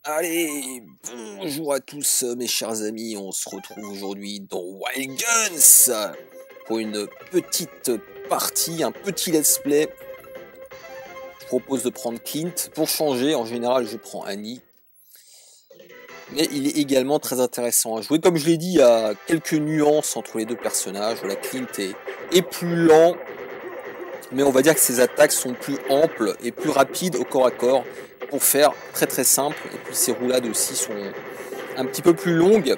Allez, bonjour à tous mes chers amis, on se retrouve aujourd'hui dans Wild Guns pour une petite partie, un petit let's play. Je propose de prendre Clint, pour changer, en général je prends Annie. Mais il est également très intéressant à jouer. Comme je l'ai dit, il y a quelques nuances entre les deux personnages. Voilà, Clint est plus lent, mais on va dire que ses attaques sont plus amples et plus rapides au corps à corps. Pour faire très simple, et puis ces roulades aussi sont un petit peu plus longues.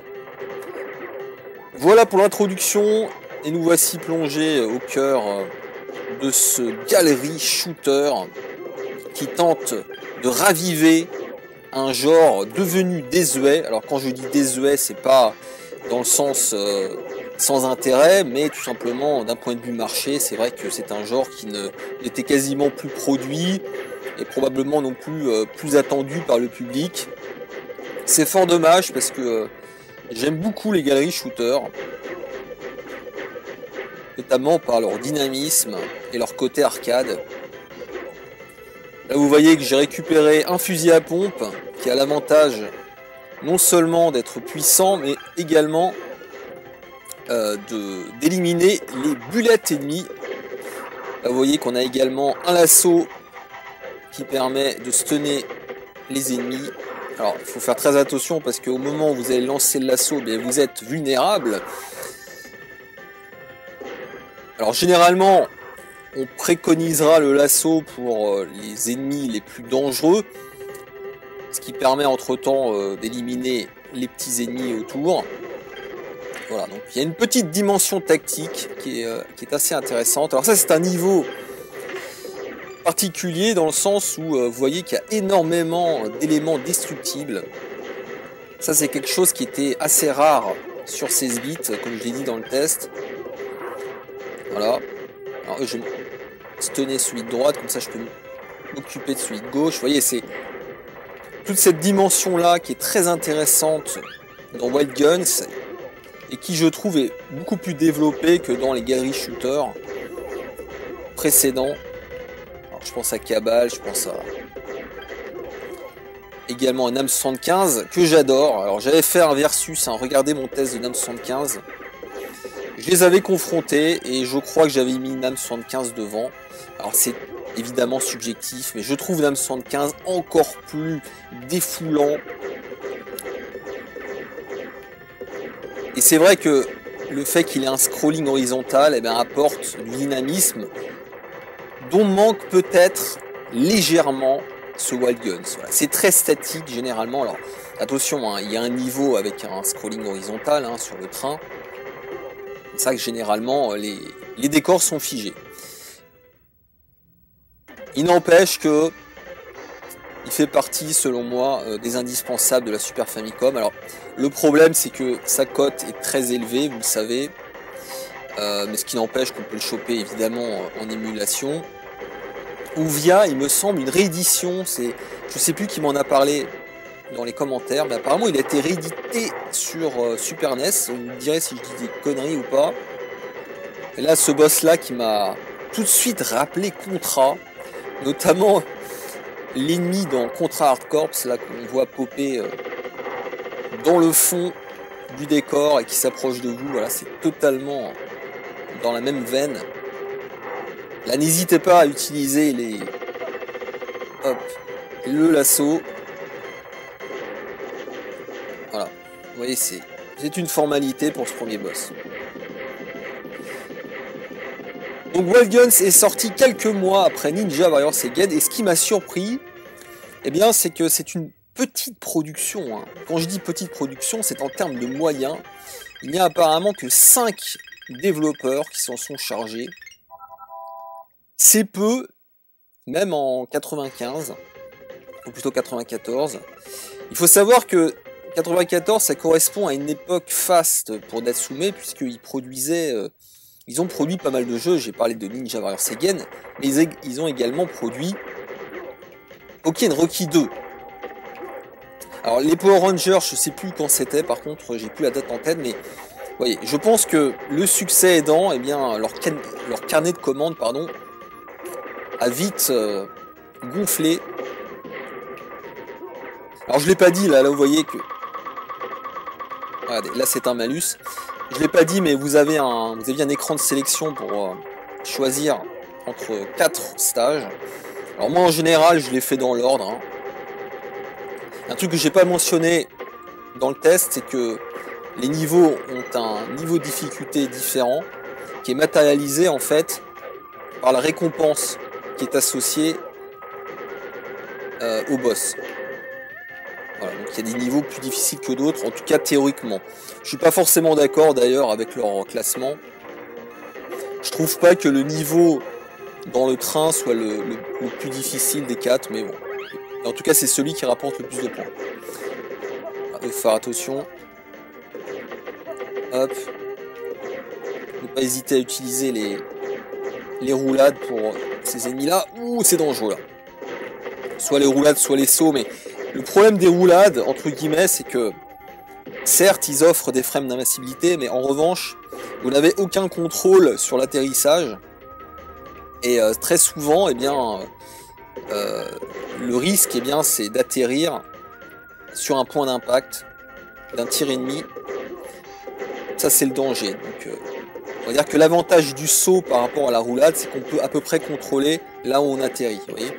Voilà pour l'introduction, et nous voici plongés au cœur de ce galerie shooter qui tente de raviver un genre devenu désuet. Alors quand je dis désuet, c'est pas dans le sens sans intérêt, mais tout simplement d'un point de vue marché, c'est vrai que c'est un genre qui n'était quasiment plus produit, et probablement non plus plus attendu par le public. C'est fort dommage parce que j'aime beaucoup les galeries shooters, notamment par leur dynamisme et leur côté arcade. Là vous voyez que j'ai récupéré un fusil à pompe qui a l'avantage non seulement d'être puissant, mais également d'éliminer les bullets ennemies. Là vous voyez qu'on a également un lasso qui permet de stunner les ennemis. Alors il faut faire très attention parce qu'au moment où vous allez lancer le lasso, bien, vous êtes vulnérable. Alors généralement on préconisera le lasso pour les ennemis les plus dangereux, ce qui permet entre temps d'éliminer les petits ennemis autour. Voilà, donc il y a une petite dimension tactique qui est assez intéressante. Alors ça c'est un niveau particulier dans le sens où vous voyez qu'il y a énormément d'éléments destructibles. Ça c'est quelque chose qui était assez rare sur 16 bits, comme je l'ai dit dans le test. Voilà. Alors je vais stunner celui de droite, comme ça je peux m'occuper de celui de gauche. Vous voyez, c'est toute cette dimension là qui est très intéressante dans Wild Guns et qui je trouve est beaucoup plus développée que dans les galeries shooters précédents. Je pense à Cabal, je pense à également à NAM 75 que j'adore. Alors j'avais fait un versus, regardez mon test de NAM 75. Je les avais confrontés et je crois que j'avais mis NAM 75 devant. Alors c'est évidemment subjectif, mais je trouve NAM 75 encore plus défoulant. Et c'est vrai que le fait qu'il ait un scrolling horizontal apporte du dynamisme dont manque peut-être légèrement ce Wild Guns. Voilà. C'est très statique généralement. Alors attention, il y a un niveau avec un scrolling horizontal sur le train. C'est ça que généralement les décors sont figés. Il n'empêche que il fait partie, selon moi, des indispensables de la Super Famicom. Alors le problème c'est que sa cote est très élevée, vous le savez. Mais ce qui n'empêche qu'on peut le choper évidemment en émulation. Ou via, il me semble, une réédition. Je sais plus qui m'en a parlé dans les commentaires, mais apparemment il a été réédité sur Super NES. Vous me direz si je dis des conneries ou pas. Et là, ce boss là qui m'a tout de suite rappelé Contra, notamment l'ennemi dans Contra Hard Corps, là qu'on voit popper dans le fond du décor et qui s'approche de vous. Voilà, c'est totalement dans la même veine. Là, n'hésitez pas à utiliser le lasso. Voilà, vous voyez, c'est une formalité pour ce premier boss. Donc Wild Guns est sorti quelques mois après Ninja Warrior Seigen, et ce qui m'a surpris, c'est que c'est une petite production. Quand je dis petite production, c'est en termes de moyens. Il n'y a apparemment que 5 développeurs qui s'en sont chargés. C'est peu, même en 95, ou plutôt 94. Il faut savoir que 94, ça correspond à une époque faste pour Natsume, puisqu'ils produisaient, ils ont produit pas mal de jeux. J'ai parlé de Ninja Warrior Seigen, mais ils ont également produit Pokken Rocky 2. Alors les Power Rangers, je sais plus quand c'était, par contre j'ai plus la date en tête, mais voyez, je pense que le succès aidant, leur carnet de commandes, a vite gonflé. Alors je l'ai pas dit, là vous voyez que... Regardez, là c'est un malus. Je l'ai pas dit, mais vous aviez un écran de sélection pour choisir entre 4 stages. Alors moi en général je l'ai fait dans l'ordre. Hein. Un truc que j'ai pas mentionné dans le test, c'est que les niveaux ont un niveau de difficulté différent, qui est matérialisé en fait par la récompense qui est associée au boss. Voilà, donc il y a des niveaux plus difficiles que d'autres, en tout cas théoriquement. Je suis pas forcément d'accord d'ailleurs avec leur classement. Je trouve pas que le niveau dans le train soit le plus difficile des 4, mais bon. En tout cas c'est celui qui rapporte le plus de points. Il faut faire attention. Hop. Ne pas hésiter à utiliser les roulades pour ces ennemis là. Ouh, c'est dangereux là. Soit les roulades, soit les sauts, mais le problème des roulades, entre guillemets, c'est que certes, ils offrent des frames d'invincibilité, mais en revanche, vous n'avez aucun contrôle sur l'atterrissage. Et très souvent, eh bien, le risque, eh bien, c'est d'atterrir sur un point d'impact d'un tir ennemi. Ça, c'est le danger. Donc, on va dire que l'avantage du saut par rapport à la roulade, c'est qu'on peut à peu près contrôler là où on atterrit. Vous voyez ?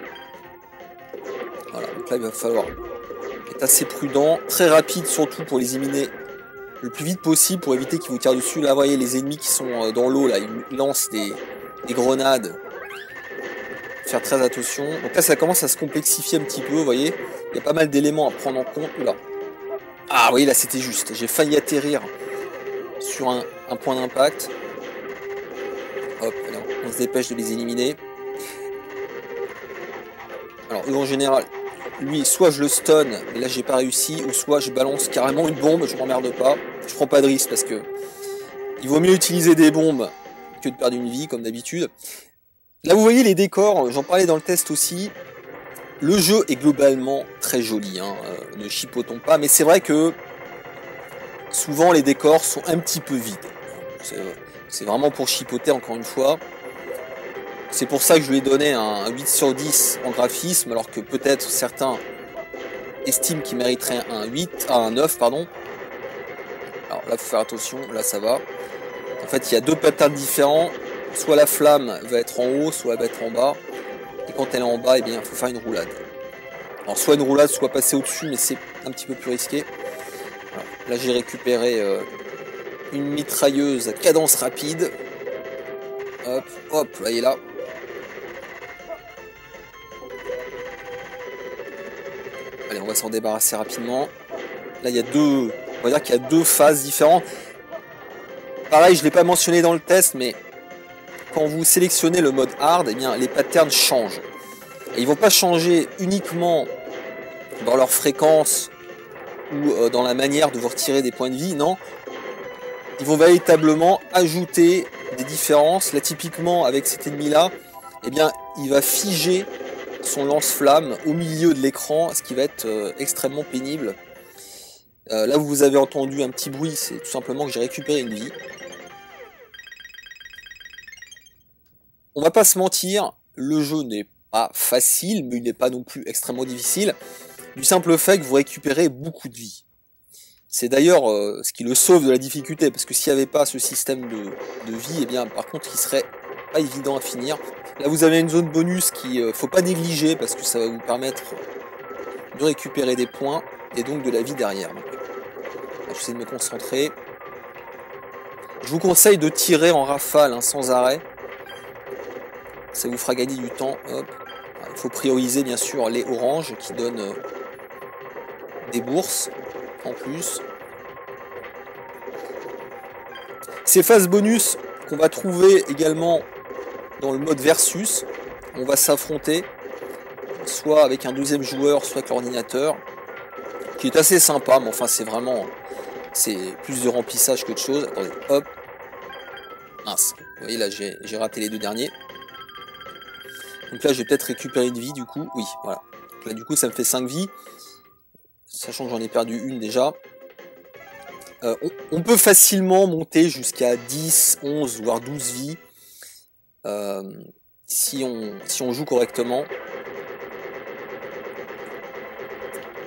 Voilà, donc là il va falloir être assez prudent, très rapide surtout pour les éliminer le plus vite possible pour éviter qu'ils vous tirent dessus. Là vous voyez les ennemis qui sont dans l'eau, là ils lancent des grenades. Faire très attention. Donc là ça commence à se complexifier un petit peu, vous voyez. Il y a pas mal d'éléments à prendre en compte. Là. Ah vous voyez là c'était juste, j'ai failli atterrir sur un point d'impact. Hop, là, on se dépêche de les éliminer. Alors eux en général, lui soit je le stun, mais là j'ai pas réussi, ou soit je balance carrément une bombe, je m'emmerde pas, je prends pas de risque parce que il vaut mieux utiliser des bombes que de perdre une vie comme d'habitude. Là vous voyez les décors, j'en parlais dans le test aussi, le jeu est globalement très joli, hein, ne chipotons pas, mais c'est vrai que souvent les décors sont un petit peu vides. C'est vraiment pour chipoter encore une fois. C'est pour ça que je lui ai donné un 8 sur 10 en graphisme, alors que peut-être certains estiment qu'il mériterait un 9, pardon. Alors là, faut faire attention, là ça va. En fait, il y a deux patterns différents. Soit la flamme va être en haut, soit elle va être en bas. Et quand elle est en bas, eh bien, il faut faire une roulade. Alors soit une roulade, soit passer au-dessus, mais c'est un petit peu plus risqué. Voilà. Là, j'ai récupéré une mitrailleuse à cadence rapide. Hop, hop, là, il est là. Allez, on va s'en débarrasser rapidement. Là, il y a deux... On va dire qu'il y a deux phases différentes. Pareil, je ne l'ai pas mentionné dans le test, mais quand vous sélectionnez le mode hard, eh bien, les patterns changent. Et ils vont pas changer uniquement dans leur fréquence ou dans la manière de vous retirer des points de vie, non. Ils vont véritablement ajouter des différences. Là, typiquement, avec cet ennemi-là, eh bien, il va figer son lance-flamme au milieu de l'écran, ce qui va être extrêmement pénible. Là, vous avez entendu un petit bruit, c'est tout simplement que j'ai récupéré une vie. On va pas se mentir, le jeu n'est pas facile, mais il n'est pas non plus extrêmement difficile, du simple fait que vous récupérez beaucoup de vie. C'est d'ailleurs ce qui le sauve de la difficulté, parce que s'il n'y avait pas ce système de vie, eh bien par contre il serait pas évident à finir. Là vous avez une zone bonus qui faut pas négliger, parce que ça va vous permettre de récupérer des points, et donc de la vie derrière. Donc, là, j'essaie de me concentrer. Je vous conseille de tirer en rafale, hein, sans arrêt. Ça vous fera gagner du temps. Hop. Il faut prioriser bien sûr les oranges qui donnent des bourses en plus. Ces phases bonus qu'on va trouver également dans le mode versus, on va s'affronter soit avec un deuxième joueur, soit avec l'ordinateur, qui est assez sympa, mais enfin c'est plus de remplissage que de choses. Attendez, hop. Mince. Vous voyez là j'ai raté les deux derniers. Donc là, je vais peut-être récupérer une vie, du coup. Oui, voilà. Donc là, du coup, ça me fait 5 vies. Sachant que j'en ai perdu une déjà. On peut facilement monter jusqu'à 10, 11, voire 12 vies. Si on joue correctement.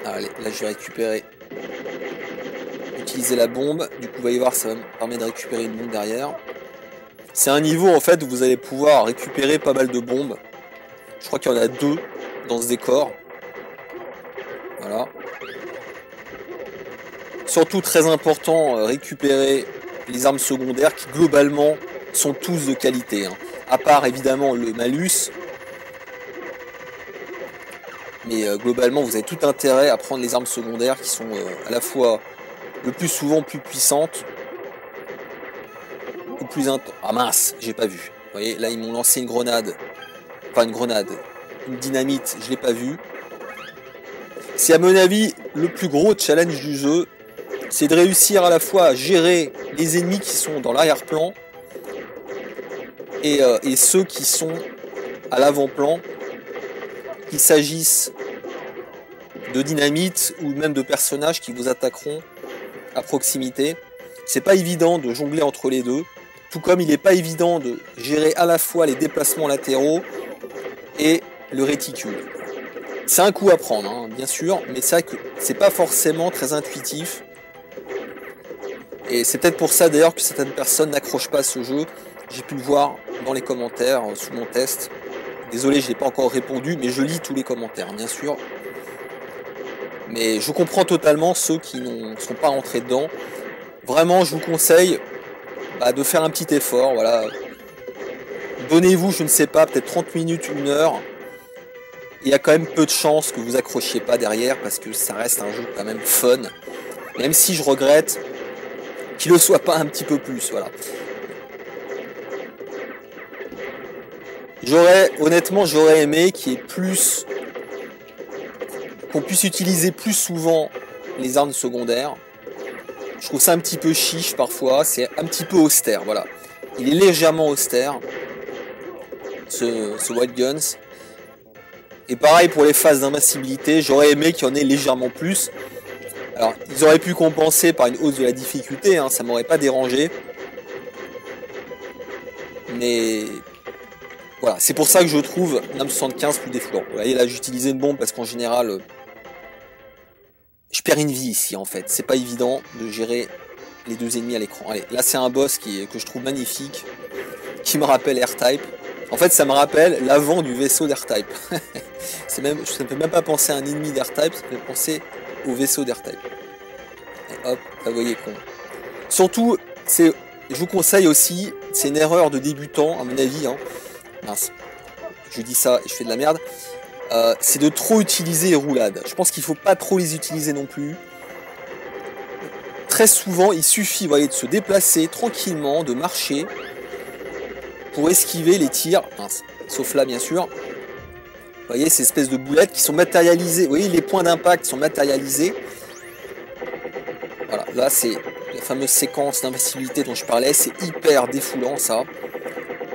Allez, là je vais récupérer. Utiliser la bombe. Du coup, vous allez voir, ça me permet de récupérer une bombe derrière. C'est un niveau en fait où vous allez pouvoir récupérer pas mal de bombes. Je crois qu'il y en a 2 dans ce décor. Voilà. Surtout très important, récupérer les armes secondaires qui globalement sont tous de qualité. Hein. À part évidemment le malus. Mais globalement vous avez tout intérêt à prendre les armes secondaires qui sont à la fois le plus souvent plus puissantes. Ou plus intenses. Ah mince, j'ai pas vu. Vous voyez, là ils m'ont lancé une grenade. Enfin une grenade. Une dynamite, je l'ai pas vu. C'est à mon avis le plus gros challenge du jeu. C'est de réussir à la fois à gérer les ennemis qui sont dans l'arrière-plan et ceux qui sont à l'avant-plan, qu'il s'agisse de dynamite ou même de personnages qui vous attaqueront à proximité. C'est pas évident de jongler entre les deux, tout comme il n'est pas évident de gérer à la fois les déplacements latéraux et le réticule. C'est un coup à prendre, hein, bien sûr, mais c'est vrai que c'est pas forcément très intuitif. Et c'est peut-être pour ça d'ailleurs que certaines personnes n'accrochent pas à ce jeu. J'ai pu le voir dans les commentaires sous mon test. Désolé, je n'ai pas encore répondu, mais je lis tous les commentaires, bien sûr. Mais je comprends totalement ceux qui ne sont pas rentrés dedans. Vraiment, je vous conseille de faire un petit effort. Voilà. Donnez-vous, je ne sais pas, peut-être 30 minutes, 1 heure. Il y a quand même peu de chances que vous accrochiez pas derrière, parce que ça reste un jeu quand même fun. Même si je regrette qu'il ne le soit pas un petit peu plus, voilà. Honnêtement, j'aurais aimé qu'il y ait plus, qu'on puisse utiliser plus souvent les armes secondaires. Je trouve ça un petit peu chiche parfois, c'est un petit peu austère, voilà. Il est légèrement austère, ce Wild Guns. Et pareil pour les phases d'invincibilité, j'aurais aimé qu'il y en ait légèrement plus. Alors, ils auraient pu compenser par une hausse de la difficulté, hein, ça m'aurait pas dérangé. Mais voilà, c'est pour ça que je trouve NAM75 plus défoulant. Vous voyez, là j'ai utilisé une bombe parce qu'en général, je perds une vie ici en fait. C'est pas évident de gérer les 2 ennemis à l'écran. Allez, là c'est un boss que je trouve magnifique, qui me rappelle R-Type. En fait, ça me rappelle l'avant du vaisseau d'R-Type. Ça ne me fait même pas penser à un ennemi d'R-Type, ça me fait penser au vaisseau d'R-Type. Et hop, là, vous voyez con. Surtout, je vous conseille aussi, c'est une erreur de débutant, à mon avis. Hein. Mince, je dis ça et je fais de la merde. C'est de trop utiliser les roulades. Je pense qu'il ne faut pas trop les utiliser non plus. Très souvent, il suffit, vous voyez, de se déplacer tranquillement, de marcher, pour esquiver les tirs, mince, sauf là bien sûr. Vous voyez ces espèces de boulettes qui sont matérialisées. Vous voyez les points d'impact sont matérialisés. Voilà, là c'est la fameuse séquence d'invincibilité dont je parlais. C'est hyper défoulant ça.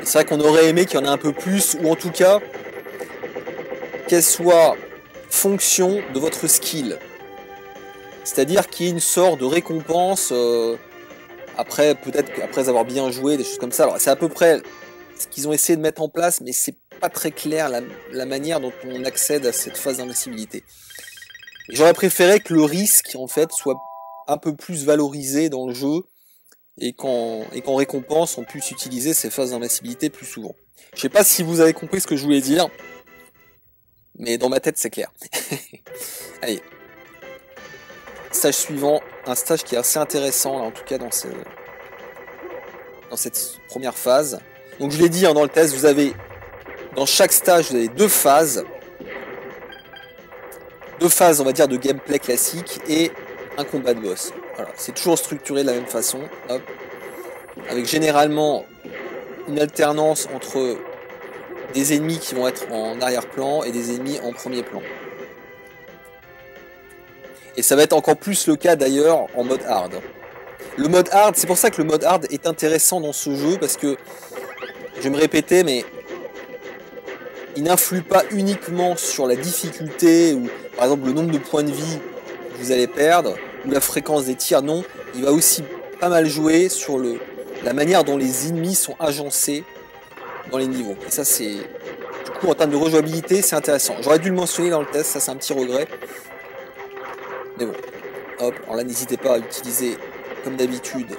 C'est vrai qu'on aurait aimé qu'il y en ait un peu plus, ou en tout cas qu'elle soit fonction de votre skill. C'est-à-dire qu'il y ait une sorte de récompense après, peut-être qu'après avoir bien joué, des choses comme ça. Alors c'est à peu près ce qu'ils ont essayé de mettre en place, mais c'est pas très clair la manière dont on accède à cette phase d'invincibilité. J'aurais préféré que le risque en fait soit un peu plus valorisé dans le jeu et qu'en récompense on puisse utiliser ces phases d'invincibilité plus souvent. Je sais pas si vous avez compris ce que je voulais dire, mais dans ma tête c'est clair. Allez, stage suivant, un stage qui est assez intéressant là, en tout cas dans cette première phase. Donc je l'ai dit hein, dans le test, vous avez dans chaque stage vous avez 2 phases. 2 phases on va dire de gameplay classique et un combat de boss. Voilà, c'est toujours structuré de la même façon. Hop. Avec généralement une alternance entre des ennemis qui vont être en arrière-plan et des ennemis en premier plan. Et ça va être encore plus le cas d'ailleurs en mode hard. Le mode hard, c'est pour ça que le mode hard est intéressant dans ce jeu, parce que, je vais me répéter, mais il n'influe pas uniquement sur la difficulté, ou par exemple le nombre de points de vie que vous allez perdre, ou la fréquence des tirs, non. Il va aussi pas mal jouer sur la manière dont les ennemis sont agencés dans les niveaux. Et ça c'est, du coup en termes de rejouabilité, c'est intéressant. J'aurais dû le mentionner dans le test, ça c'est un petit regret. Mais bon, hop, alors là n'hésitez pas à utiliser comme d'habitude.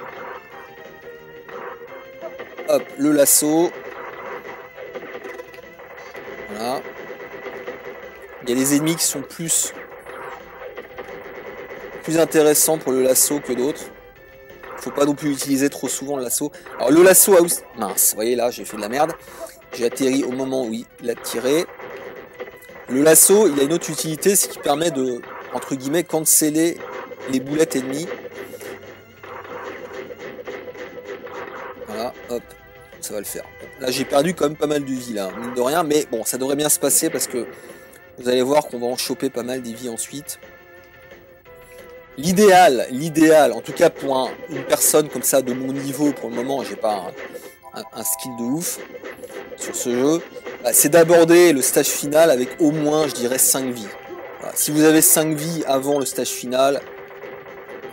Hop, le lasso. Voilà. Il y a des ennemis qui sont plus intéressants pour le lasso que d'autres. Faut pas non plus utiliser trop souvent le lasso. Alors le lasso a aussi... Mince, vous voyez là, j'ai fait de la merde. J'ai atterri au moment où il a tiré. Le lasso, il a une autre utilité, c'est qu'il permet de, entre guillemets, canceller les boulettes ennemies. Voilà, hop, ça va le faire. Là, j'ai perdu quand même pas mal de vie, là, mine de rien. Mais bon, ça devrait bien se passer parce que vous allez voir qu'on va en choper pas mal des vies ensuite. L'idéal, en tout cas pour une personne comme ça de mon niveau, pour le moment, j'ai pas un skill de ouf sur ce jeu, bah, c'est d'aborder le stage final avec au moins, je dirais, 5 vies. Voilà. Si vous avez 5 vies avant le stage final,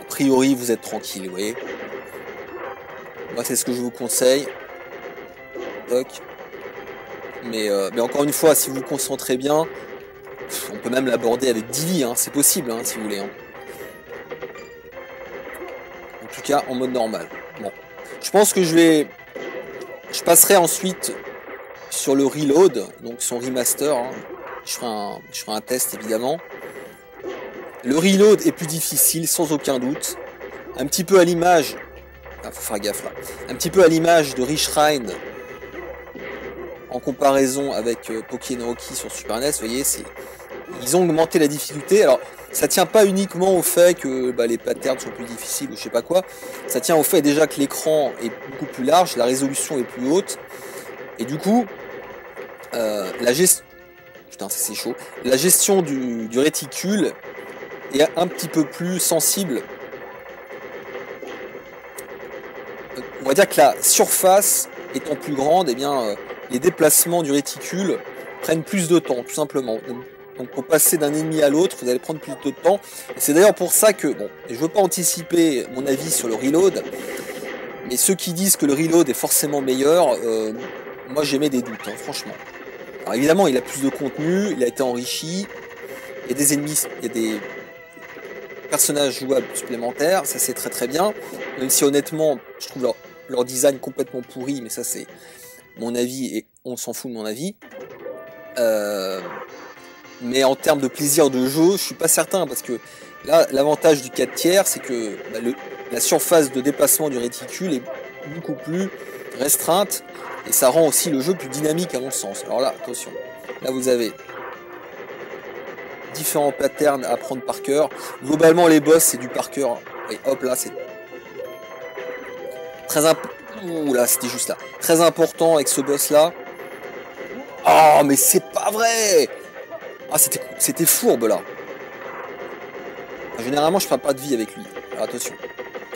a priori, vous êtes tranquille, vous voyez. Moi, c'est ce que je vous conseille. Toc. Mais encore une fois, si vous vous concentrez bien, on peut même l'aborder avec 10 vies, hein, c'est possible, hein, si vous voulez. Hein. En tout cas, en mode normal. Bon. Je pense que je passerai ensuite sur le reload, donc son remaster. Hein. Je ferai un test, évidemment. Le reload est plus difficile, sans aucun doute. Un petit peu à l'image... Ah, faut faire gaffe, là. Un petit peu à l'image de Richrine, en comparaison avec Pokémon Rocky sur Super NES, vous voyez, ils ont augmenté la difficulté. Alors, ça tient pas uniquement au fait que les patterns sont plus difficiles ou je sais pas quoi. Ça tient au fait déjà que l'écran est beaucoup plus large, la résolution est plus haute. Et du coup, la gestion... Putain, c'est chaud. La gestion du réticule est un petit peu plus sensible. On va dire que la surface étant plus grande, eh bien, les déplacements du réticule prennent plus de temps, tout simplement. Donc pour passer d'un ennemi à l'autre, vous allez prendre plus de temps. Et c'est d'ailleurs pour ça que, bon, je veux pas anticiper mon avis sur le reload, mais ceux qui disent que le reload est forcément meilleur, moi j'émets des doutes, hein, franchement. Alors évidemment, il a plus de contenu, il a été enrichi, il y a des ennemis, il y a des personnages jouables supplémentaires, ça c'est très très bien, même si honnêtement, je trouve leur design complètement pourri, mais ça c'est mon avis et on s'en fout de mon avis. Mais en termes de plaisir de jeu, je suis pas certain, parce que là, l'avantage du 4 tiers, c'est que la surface de déplacement du réticule est beaucoup plus restreinte, et ça rend aussi le jeu plus dynamique à mon sens. Alors là, attention, là vous avez différents patterns à apprendre par cœur. Globalement, les boss, c'est du par cœur. Et hop, là, c'est très important. Ouh là, c'était juste là. Très important avec ce boss-là. Oh, mais c'est pas vrai! Ah, c'était fourbe, là. Généralement, je ferai pas de vie avec lui. Alors, attention.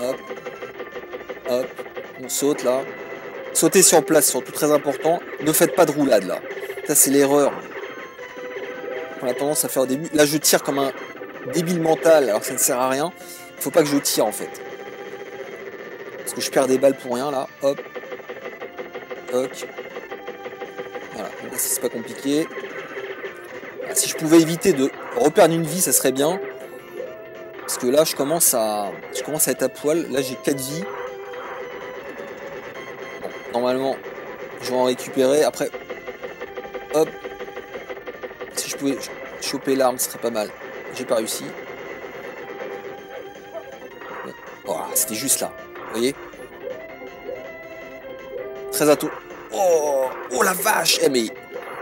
Hop. Hop. On saute, là. Sauter sur place, surtout très important. Ne faites pas de roulade, là. Ça, c'est l'erreur qu'on a tendance à faire au début. Là, je tire comme un débile mental, alors que ça ne sert à rien. Il faut pas que je tire, en fait. Parce que je perds des balles pour rien, là. Hop. Toc. Voilà. Là, c'est pas compliqué. Si je pouvais éviter de reperdre une vie, ça serait bien. Parce que là, je commence à être à poil. Là, j'ai 4 vies. Bon, normalement, je vais en récupérer. Après, hop. Si je pouvais choper l'arme, ce serait pas mal. J'ai pas réussi. Oh, c'était juste là. Vous voyez? Très attention. Oh la vache! Eh mais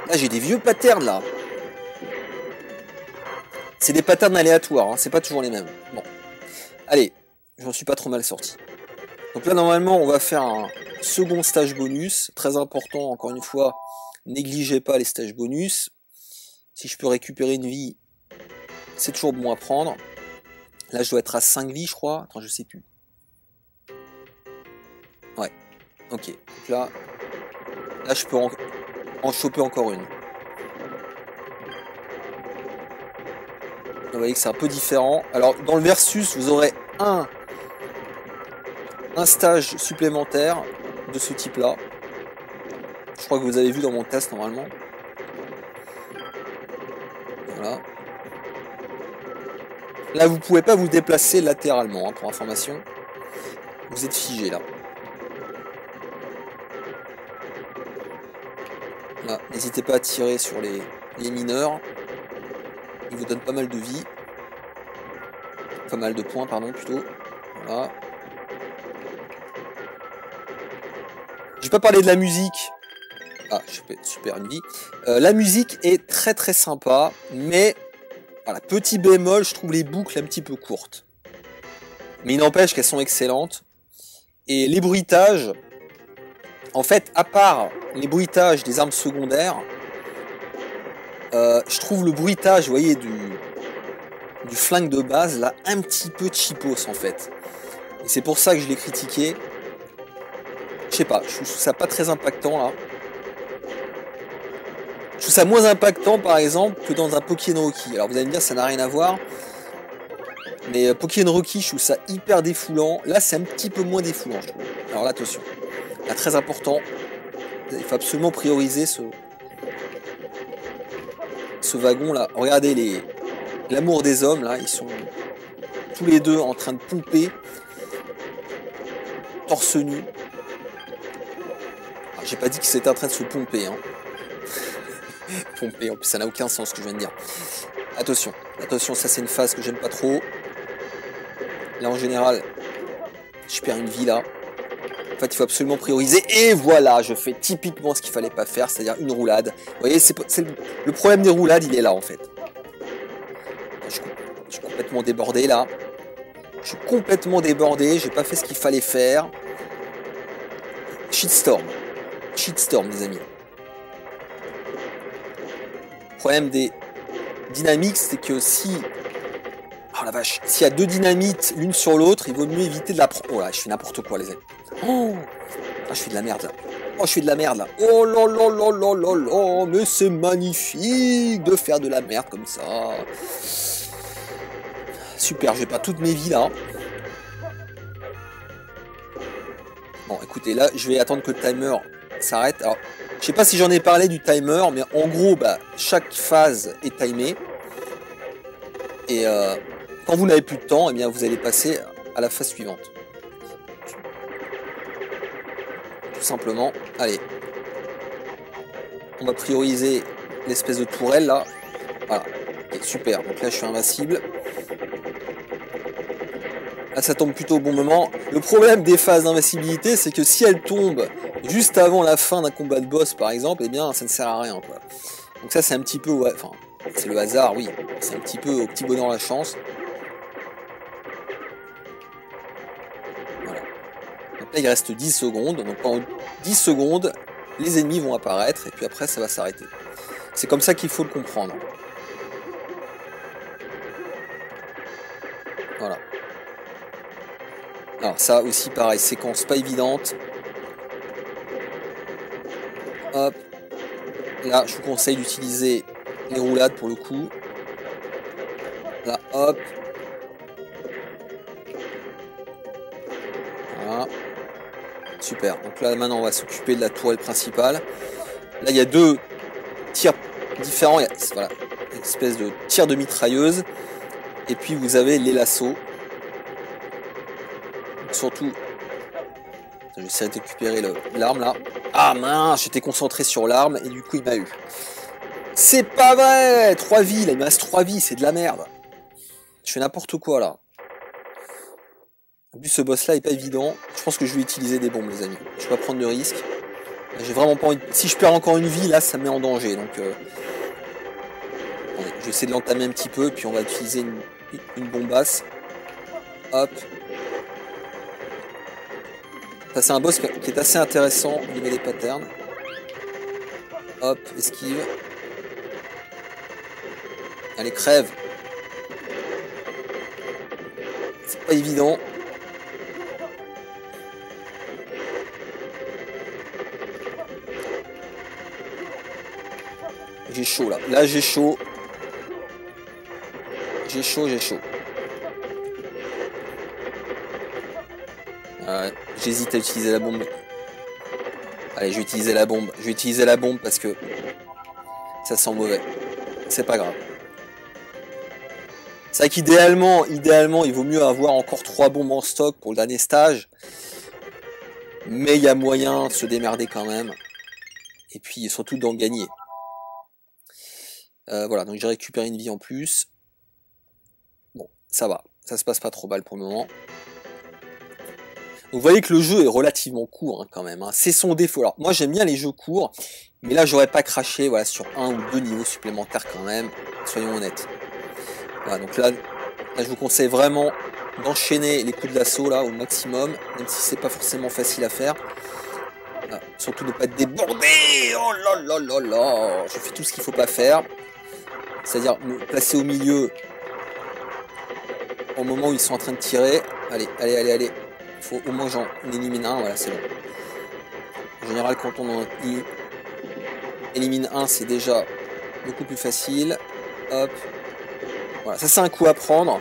là, j'ai des vieux patterns, là. C'est des patterns aléatoires, hein, c'est pas toujours les mêmes. Bon. Allez, j'en suis pas trop mal sorti. Donc là, normalement, on va faire un second stage bonus. Très important, encore une fois, négligez pas les stages bonus. Si je peux récupérer une vie, c'est toujours bon à prendre. Là, je dois être à 5 vies, je crois. Attends, je sais plus. Ouais, ok. Donc là je peux en choper encore une. Vous voyez que c'est un peu différent. Alors, dans le versus, vous aurez un stage supplémentaire de ce type-là. Je crois que vous avez vu dans mon test, normalement. Voilà. Là, vous pouvez pas vous déplacer latéralement, hein, pour information. Vous êtes figé là. Là, n'hésitez pas à tirer sur les mineurs. Ils vous donnent pas mal de vie. Pas mal de points, pardon, plutôt. Voilà. J'ai pas parlé de la musique. Ah, super, une vie. La musique est très très sympa, mais voilà, petit bémol, je trouve les boucles un petit peu courtes. Mais il n'empêche qu'elles sont excellentes. Et les bruitages, en fait, à part les bruitages des armes secondaires, je trouve le bruitage, vous voyez, du flingue de base, là, un petit peu cheapos, en fait. Et c'est pour ça que je l'ai critiqué. Je sais pas, je trouve ça pas très impactant, là. Je trouve ça moins impactant, par exemple, que dans un Pokémon Rocky. Alors, vous allez me dire, ça n'a rien à voir. Mais Pokémon Rocky, je trouve ça hyper défoulant. Là, c'est un petit peu moins défoulant, je trouve. Alors là, attention. Là, très important. Il faut absolument prioriser ce wagon-là. Regardez l'amour des hommes, là. Ils sont tous les deux en train de pomper. Torse nu. J'ai pas dit qu'ils étaient en train de se pomper, hein. Pomper, en plus, ça n'a aucun sens ce que je viens de dire. Attention, attention, ça c'est une phase que j'aime pas trop. Là, en général, je perds une vie, là. En fait, il faut absolument prioriser. Et voilà, je fais typiquement ce qu'il fallait pas faire, c'est-à-dire une roulade. Vous voyez, le problème des roulades, il est là, en fait. Je suis complètement débordé, là. Je suis complètement débordé, j'ai pas fait ce qu'il fallait faire. Shitstorm. Shitstorm, les amis. Le problème des dynamiques, c'est que si... Oh la vache, s'il y a deux dynamites l'une sur l'autre, il vaut mieux éviter de la prendre. Oh là, je fais n'importe quoi, les amis. Oh, ah, je fais de la merde là. Oh, je fais de la merde là. Oh là là là là là là, mais c'est magnifique de faire de la merde comme ça. Super, j'ai pas toutes mes vies là. Bon, écoutez, là, je vais attendre que le timer s'arrête. Alors, je sais pas si j'en ai parlé du timer, mais en gros, bah, chaque phase est timée. Et quand vous n'avez plus de temps, eh bien, vous allez passer à la phase suivante. Tout simplement. Allez. On va prioriser l'espèce de tourelle, là. Voilà. Okay, super. Donc là, je suis invincible. Là, ça tombe plutôt au bon moment. Le problème des phases d'invincibilité, c'est que si elles tombent juste avant la fin d'un combat de boss, par exemple, eh bien, ça ne sert à rien, quoi. Donc ça, c'est un petit peu... Ouais, enfin, c'est le hasard, oui. C'est un petit peu au petit bonheur la chance. Voilà. Donc là, il reste 10 secondes. Donc pendant 10 secondes, les ennemis vont apparaître, et puis après, ça va s'arrêter. C'est comme ça qu'il faut le comprendre. Voilà. Alors ça aussi pareil, séquence pas évidente. Hop. Là, je vous conseille d'utiliser les roulades pour le coup. Là, hop. Voilà. Super. Donc là, maintenant, on va s'occuper de la tourelle principale. Là, il y a deux tirs différents. Il y a, voilà, une espèce de tir de mitrailleuse. Et puis, vous avez les lassos. Surtout, je vais essayer de récupérer l'arme là. Ah mince, j'étais concentré sur l'arme et du coup il m'a eu. C'est pas vrai, 3 vies, là, il me reste 3 vies, c'est de la merde. Je fais n'importe quoi là. En plus ce boss là est pas évident. Je pense que je vais utiliser des bombes les amis. Je vais pas prendre de risques. J'ai vraiment pas envie. Si je perds encore une vie là, ça me met en danger. Donc je vais essayer de l'entamer un petit peu, puis on va utiliser une bombasse. Hop. Ça c'est un boss qui est assez intéressant au niveau des patterns. Hop, esquive. Allez, crève. C'est pas évident. J'ai chaud là. Là j'ai chaud. J'ai chaud, j'ai chaud. J'hésite à utiliser la bombe. Allez, je vais utiliser la bombe. Je vais utiliser la bombe parce que ça sent mauvais. C'est pas grave. C'est vrai qu'idéalement, il vaut mieux avoir encore 3 bombes en stock pour le dernier stage. Mais il y a moyen de se démerder quand même. Et puis surtout d'en gagner. Voilà, donc j'ai récupéré une vie en plus. Bon, ça va. Ça se passe pas trop mal pour le moment. Donc vous voyez que le jeu est relativement court hein, quand même. Hein. C'est son défaut. Alors moi j'aime bien les jeux courts. Mais là j'aurais pas craché voilà, sur 1 ou 2 niveaux supplémentaires quand même. Soyons honnêtes. Voilà, donc là je vous conseille vraiment d'enchaîner les coups de l'assaut là au maximum. Même si c'est pas forcément facile à faire. Voilà, surtout ne pas être débordé. Oh là là là là. Je fais tout ce qu'il faut pas faire. C'est-à-dire me placer au milieu au moment où ils sont en train de tirer. Allez, allez, allez, allez. Il faut au moins j'en élimine un. Voilà, c'est bon. En général, quand on en élimine un, c'est déjà beaucoup plus facile. Hop. Voilà, ça c'est un coup à prendre.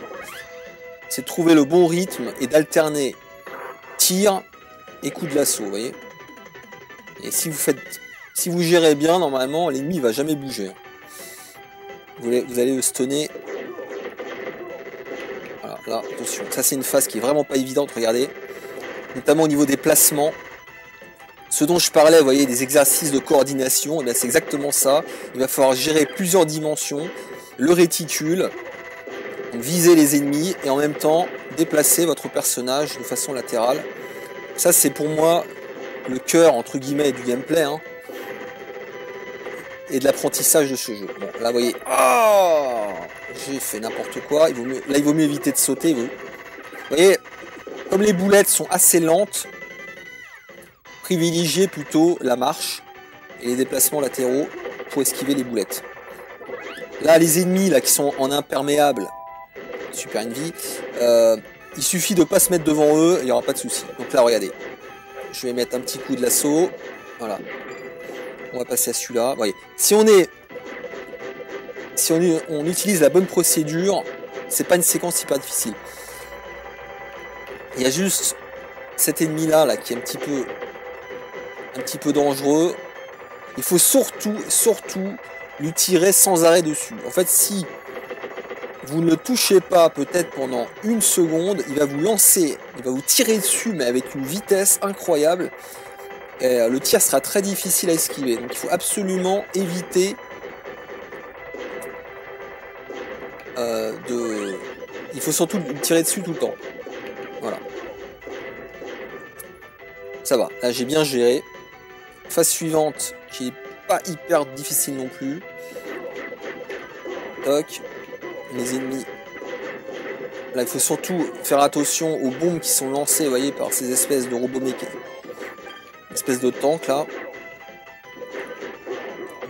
C'est de trouver le bon rythme et d'alterner tir et coup de l'assaut, vous voyez. Et si vous gérez bien, normalement, l'ennemi va jamais bouger. Vous allez le stunner. Voilà, là, attention. Ça, c'est une phase qui est vraiment pas évidente, regardez. Notamment au niveau des placements. Ce dont je parlais, vous voyez, des exercices de coordination, c'est exactement ça. Il va falloir gérer plusieurs dimensions. Le réticule, donc viser les ennemis, et en même temps, déplacer votre personnage de façon latérale. Ça, c'est pour moi le cœur, entre guillemets, du gameplay. Hein. Et de l'apprentissage de ce jeu. Bon, là, vous voyez, oh, j'ai fait n'importe quoi. Là, il vaut mieux éviter de sauter. Vous voyez, comme les boulettes sont assez lentes, privilégiez plutôt la marche et les déplacements latéraux pour esquiver les boulettes. Là, les ennemis là qui sont en imperméable, super une vie, il suffit de pas se mettre devant eux, il n'y aura pas de souci. Donc là, regardez, je vais mettre un petit coup de l'assaut. Voilà. On va passer à celui-là. Voyez, si on utilise la bonne procédure, c'est pas une séquence hyper difficile. Il y a juste cet ennemi là qui est un petit peu dangereux. Il faut surtout lui tirer sans arrêt dessus. En fait, si vous ne le touchez pas peut-être pendant 1 seconde, il va vous lancer, il va vous tirer dessus, mais avec une vitesse incroyable. Et le tir sera très difficile à esquiver. Donc il faut absolument éviter il faut surtout tirer dessus tout le temps. Voilà. Ça va, là j'ai bien géré. Phase suivante, qui est pas hyper difficile non plus. Toc. Les ennemis. Là, il faut surtout faire attention aux bombes qui sont lancées, vous voyez, par ces espèces de robots mécaniques. Espèce de tank là.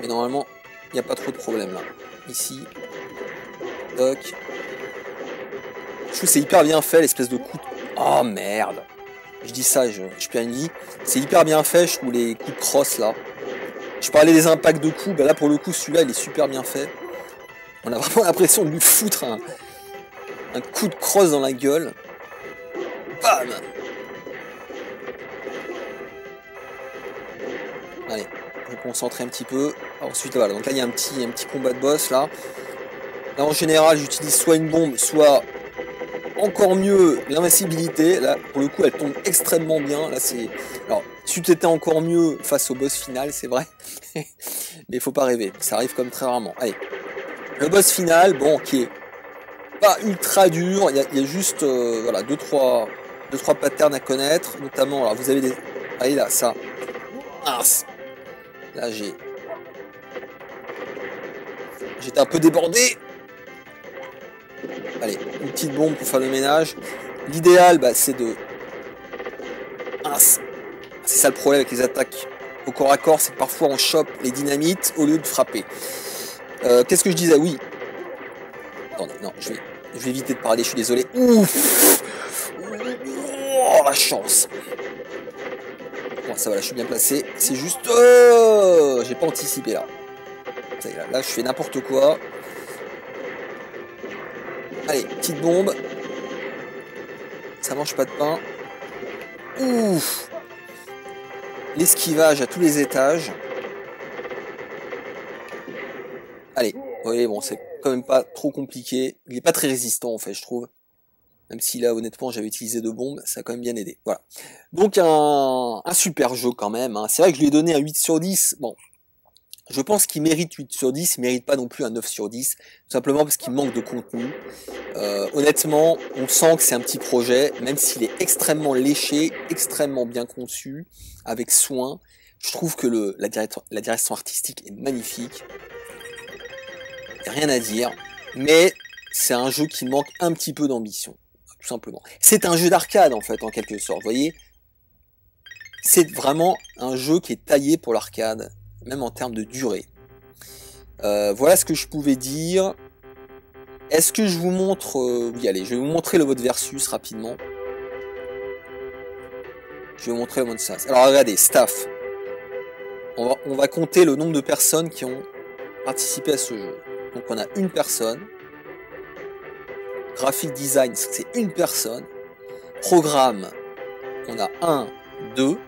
Mais normalement, il n'y a pas trop de problème là. Ici. Toc. Je trouve que c'est hyper bien fait, l'espèce de coup de... Oh merde. Je dis ça, je perds une vie. C'est hyper bien fait, je trouve, les coups de crosse là. Je parlais des impacts de coups, ben là pour le coup celui-là il est super bien fait. On a vraiment l'impression de lui foutre un coup de crosse dans la gueule. Bam. Allez, je vais me concentrer un petit peu. Ensuite voilà, donc là il y a un petit combat de boss là. Là en général j'utilise soit une bombe, soit encore mieux l'invincibilité. Là pour le coup elle tombe extrêmement bien. Là c'est... Alors, c'eût été encore mieux face au boss final, c'est vrai. Mais il faut pas rêver, ça arrive comme très rarement. Allez, le boss final, bon, qui est pas ultra dur, il y a juste voilà, 2-3 patterns à connaître, notamment, alors vous avez des... Allez là, ça. Là j'étais un peu débordé. Allez, une petite bombe pour faire le ménage. L'idéal, bah, c'est de... C'est ça le problème avec les attaques au corps à corps, c'est que parfois on chope les dynamites au lieu de frapper. Qu'est-ce que je disais? Oui. Attendez, non, je vais éviter de parler, je suis désolé. Ouf. Oh, la chance. Bon, ça va, là, je suis bien placé. C'est juste... j'ai pas anticipé, là. Là, je fais n'importe quoi. Allez, petite bombe. Ça mange pas de pain. Ouf. L'esquivage à tous les étages. Allez, oui, bon, c'est quand même pas trop compliqué. Il est pas très résistant en fait, je trouve. Même si là, honnêtement, j'avais utilisé 2 bombes, ça a quand même bien aidé. Voilà. Donc un super jeu quand même. Hein. C'est vrai que je lui ai donné un 8 sur 10. Bon, je pense qu'il mérite 8 sur 10, il mérite pas non plus un 9 sur 10, tout simplement parce qu'il manque de contenu. Honnêtement, on sent que c'est un petit projet, même s'il est extrêmement léché, extrêmement bien conçu, avec soin. Je trouve que la direction artistique est magnifique. Y a rien à dire, mais c'est un jeu qui manque un petit peu d'ambition, tout simplement. C'est un jeu d'arcade, en fait, en quelque sorte, vous voyez. C'est vraiment un jeu qui est taillé pour l'arcade, même en termes de durée. Voilà ce que je pouvais dire. Est-ce que je vous montre... oui, allez, je vais vous montrer le mode versus rapidement. Je vais vous montrer le mode SAS. Alors regardez, staff. On va compter le nombre de personnes qui ont participé à ce jeu. Donc on a une personne. Graphic design, c'est une personne. Programme, on a 1, 2.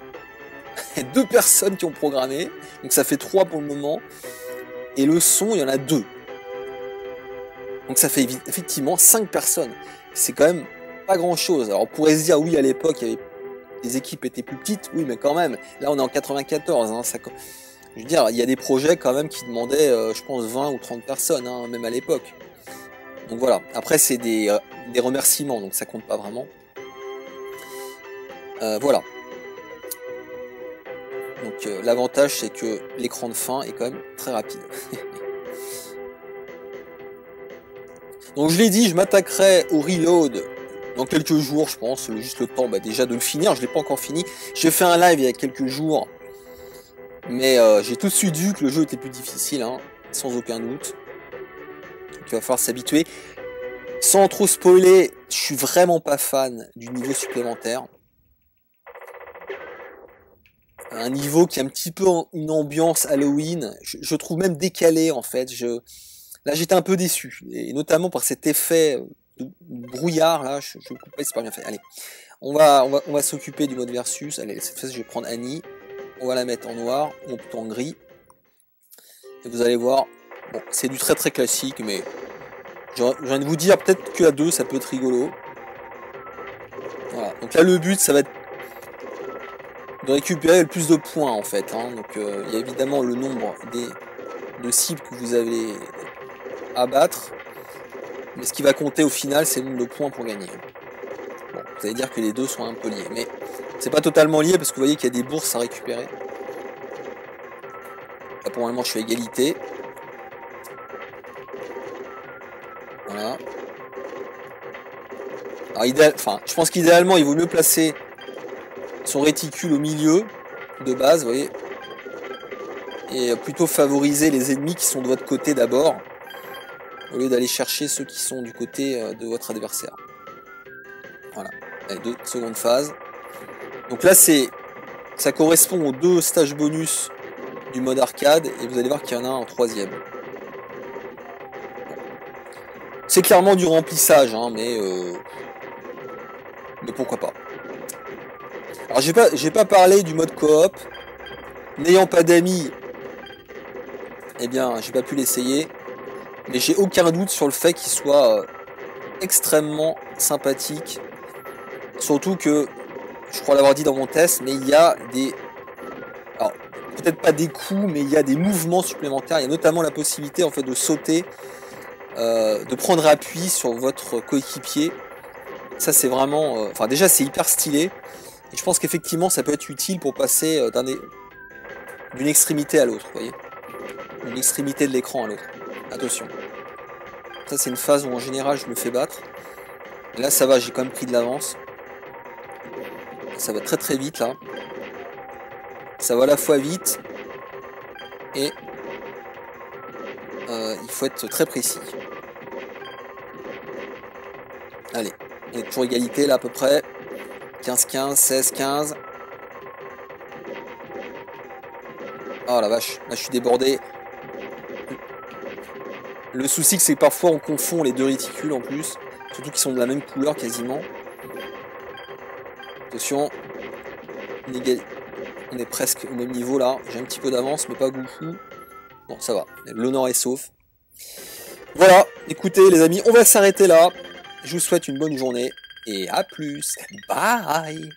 2 personnes qui ont programmé. Donc ça fait 3 pour le moment. Et le son, il y en a 2. Donc ça fait effectivement 5 personnes. C'est quand même pas grand chose. Alors on pourrait se dire, oui, à l'époque, les équipes étaient plus petites. Oui, mais quand même. Là, on est en 94. Hein, je veux dire, il y a des projets quand même qui demandaient, je pense, 20 ou 30 personnes, hein, même à l'époque. Donc voilà. Après, c'est des remerciements, donc ça compte pas vraiment. Voilà. Donc l'avantage, c'est que l'écran de fin est quand même très rapide. Donc je l'ai dit, je m'attaquerai au reload dans quelques jours, je pense, juste le temps déjà de le finir. Je l'ai pas encore fini. J'ai fait un live il y a quelques jours, mais j'ai tout de suite vu que le jeu était plus difficile, hein, sans aucun doute. Donc il va falloir s'habituer. Sans trop spoiler, je suis vraiment pas fan du niveau supplémentaire. Un niveau qui a un petit peu une ambiance Halloween. Je trouve même décalé en fait. Là, j'étais un peu déçu, et notamment par cet effet de brouillard là. Je coupe pas, c'est pas bien fait. Allez, on va s'occuper du mode versus. Allez, cette fois, je vais prendre Annie. On va la mettre en noir ou plutôt en gris. Et vous allez voir, bon, c'est du très très classique, mais j'ai envie de vous dire peut-être qu'à 2, ça peut être rigolo. Voilà. Donc là, le but, ça va être de récupérer le plus de points en fait. Hein. Donc il y a évidemment le nombre de cibles que vous avez à battre, mais ce qui va compter au final, c'est le nombre de points pour gagner. Bon, vous allez dire que les deux sont un peu liés, mais c'est pas totalement lié parce que vous voyez qu'il y a des bourses à récupérer. Là pour le moment, je suis à égalité. Voilà. Alors je pense qu'idéalement, il vaut mieux placer son réticule au milieu de base, vous voyez, et plutôt favoriser les ennemis qui sont de votre côté d'abord, au lieu d'aller chercher ceux qui sont du côté de votre adversaire. Voilà. Allez, 2 secondes phases. Donc là, ça correspond aux 2 stages bonus du mode arcade, et vous allez voir qu'il y en a un en 3e. C'est clairement du remplissage, hein, mais pourquoi pas. Alors j'ai pas parlé du mode coop. N'ayant pas d'amis, eh bien j'ai pas pu l'essayer. Mais j'ai aucun doute sur le fait qu'il soit extrêmement sympathique. Surtout que, je crois l'avoir dit dans mon test, mais il y a des... Alors, peut-être pas des coups, mais il y a des mouvements supplémentaires. Il y a notamment la possibilité en fait de sauter, de prendre appui sur votre coéquipier. Ça c'est vraiment... Enfin déjà c'est hyper stylé. Et je pense qu'effectivement ça peut être utile pour passer d'une extrémité à l'autre, vous voyez. D'une extrémité de l'écran à l'autre. Attention. Ça c'est une phase où en général je me fais battre. Et là ça va, j'ai quand même pris de l'avance. Ça va très très vite là. Ça va à la fois vite. Et il faut être très précis. Allez, on est toujours égalité là à peu près. 15-15, 16-15. Oh la vache, là je suis débordé. Le souci c'est que parfois on confond les 2 réticules en plus. Surtout qu'ils sont de la même couleur quasiment. Attention. On est presque au même niveau là. J'ai un petit peu d'avance mais pas beaucoup. Bon ça va. L'honneur est sauf. Voilà, écoutez les amis, on va s'arrêter là. Je vous souhaite une bonne journée et à plus. Bye.